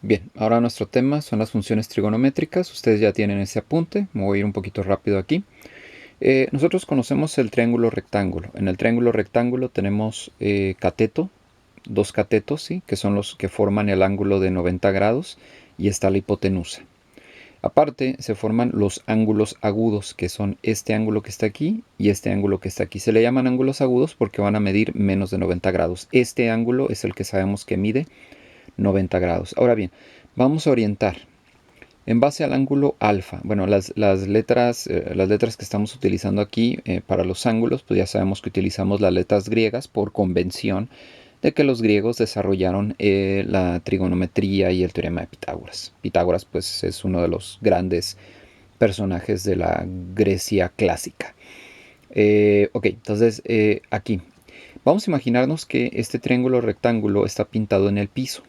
Bien, ahora nuestro tema son las funciones trigonométricas. Ustedes ya tienen ese apunte. Me voy a ir un poquito rápido aquí. Nosotros conocemos el triángulo rectángulo. En el triángulo rectángulo tenemos cateto, dos catetos, ¿sí? Que son los que forman el ángulo de 90 grados, y está la hipotenusa. Aparte se forman los ángulos agudos, que son este ángulo que está aquí y este ángulo que está aquí. Se le llaman ángulos agudos porque van a medir menos de 90 grados. Este ángulo es el que sabemos que mide 90 grados. Ahora bien, vamos a orientar en base al ángulo alfa. Bueno, las letras que estamos utilizando aquí para los ángulos, pues ya sabemos que utilizamos las letras griegas por convención de que los griegos desarrollaron la trigonometría y el teorema de Pitágoras. Pitágoras pues es uno de los grandes personajes de la Grecia clásica. Ok, entonces aquí vamos a imaginarnos que este triángulo rectángulo está pintado en el piso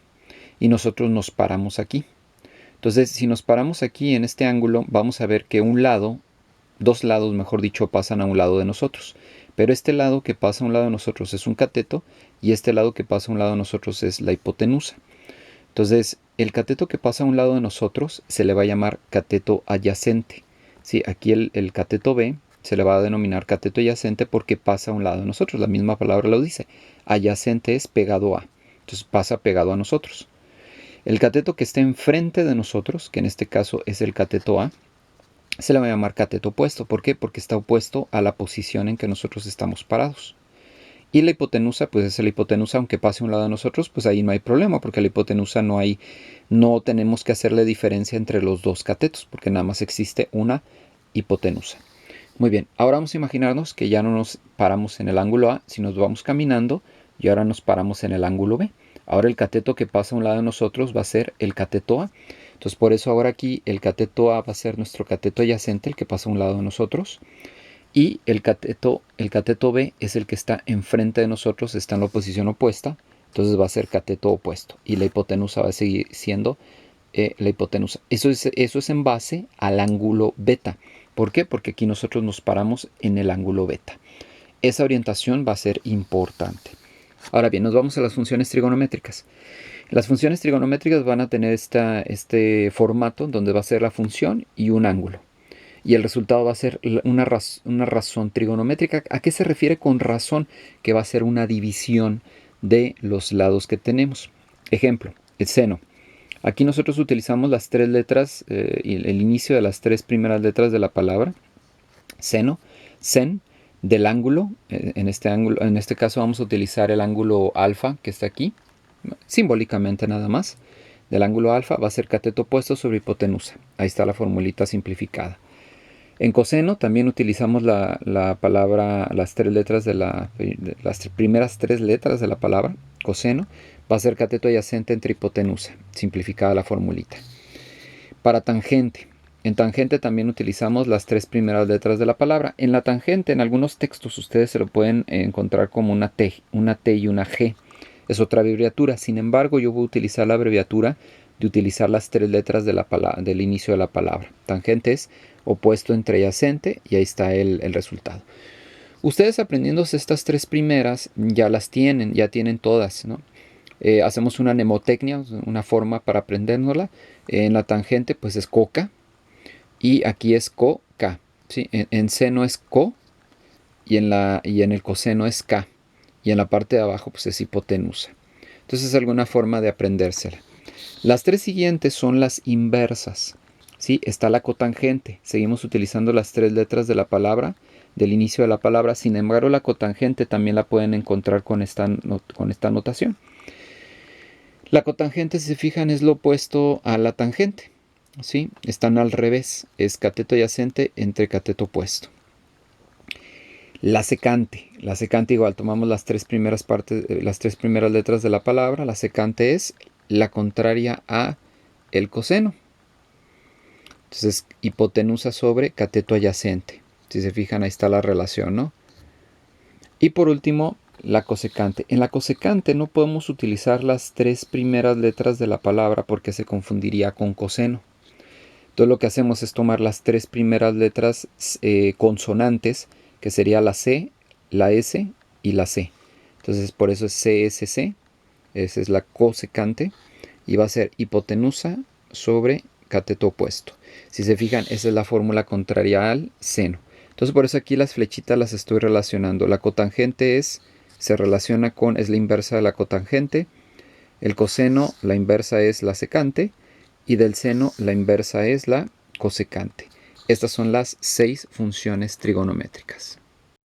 y nosotros nos paramos aquí. Entonces, si nos paramos aquí en este ángulo, vamos a ver que un lado, dos lados, mejor dicho, pasan a un lado de nosotros. Pero este lado que pasa a un lado de nosotros es un cateto y este lado que pasa a un lado de nosotros es la hipotenusa. Entonces, el cateto que pasa a un lado de nosotros se le va a llamar cateto adyacente. Sí, aquí el cateto B se le va a denominar cateto adyacente porque pasa a un lado de nosotros. La misma palabra lo dice. Adyacente es pegado a. Entonces pasa pegado a nosotros. El cateto que esté enfrente de nosotros, que en este caso es el cateto A, se le va a llamar cateto opuesto. ¿Por qué? Porque está opuesto a la posición en que nosotros estamos parados. Y la hipotenusa, pues es la hipotenusa, aunque pase a un lado de nosotros, pues ahí no hay problema, porque la hipotenusa no tenemos que hacerle diferencia entre los dos catetos, porque nada más existe una hipotenusa. Muy bien, ahora vamos a imaginarnos que ya no nos paramos en el ángulo A, sino nos vamos caminando y ahora nos paramos en el ángulo B. Ahora el cateto que pasa a un lado de nosotros va a ser el cateto A. Entonces por eso ahora aquí el cateto A va a ser nuestro cateto adyacente, el que pasa a un lado de nosotros. Y el cateto B es el que está enfrente de nosotros, está en la posición opuesta. Entonces va a ser cateto opuesto. Y la hipotenusa va a seguir siendo la hipotenusa. Eso es en base al ángulo beta. ¿Por qué? Porque aquí nosotros nos paramos en el ángulo beta. Esa orientación va a ser importante. Ahora bien, nos vamos a las funciones trigonométricas. Las funciones trigonométricas van a tener este formato donde va a ser la función y un ángulo. Y el resultado va a ser una razón trigonométrica. ¿A qué se refiere con razón? Que va a ser una división de los lados que tenemos. Ejemplo, el seno. Aquí nosotros utilizamos las tres letras, el inicio de las tres primeras letras de la palabra, seno, sen, del ángulo. En este caso vamos a utilizar el ángulo alfa que está aquí, simbólicamente nada más. Del ángulo alfa va a ser cateto opuesto sobre hipotenusa. Ahí está la formulita simplificada. En coseno también utilizamos la palabra, las tres letras las primeras tres letras de la palabra, coseno, va a ser cateto adyacente entre hipotenusa, simplificada la formulita. Para tangente, en tangente también utilizamos las tres primeras letras de la palabra. En la tangente, en algunos textos ustedes se lo pueden encontrar como una T y una G. Es otra abreviatura. Sin embargo, yo voy a utilizar la abreviatura de utilizar las tres letras del inicio de la palabra. Tangente es opuesto entre adyacente y ahí está el resultado. Ustedes aprendiéndose estas tres primeras ya ya tienen todas, ¿no? Hacemos una mnemotecnia, una forma para aprendérnosla. En la tangente pues es coca y aquí es co-ca. ¿Sí? En seno es co y en el coseno es k. Y en la parte de abajo pues es hipotenusa. Entonces es alguna forma de aprendérsela. Las tres siguientes son las inversas. ¿Sí? Está la cotangente. Seguimos utilizando las tres letras de la palabra, del inicio de la palabra. Sin embargo, la cotangente también la pueden encontrar con esta notación. La cotangente, si se fijan, es lo opuesto a la tangente. ¿Sí? Están al revés. Es cateto adyacente entre cateto opuesto. La secante. La secante igual, tomamos las tres primeras letras de la palabra. La secante es la contraria a el coseno. Entonces, hipotenusa sobre cateto adyacente. Si se fijan, ahí está la relación, ¿no? Y por último, la cosecante. En la cosecante no podemos utilizar las tres primeras letras de la palabra porque se confundiría con coseno. Entonces lo que hacemos es tomar las tres primeras letras consonantes, que sería la C, la S y la C. Entonces por eso es CSC, esa es la cosecante. y va a ser hipotenusa sobre cateto opuesto. Si se fijan, esa es la fórmula contraria al seno. Entonces por eso aquí las flechitas las estoy relacionando. La cotangente se relaciona es la inversa de la cotangente. El coseno, la inversa es la secante. Y del seno, la inversa es la cosecante. Estas son las 6 funciones trigonométricas.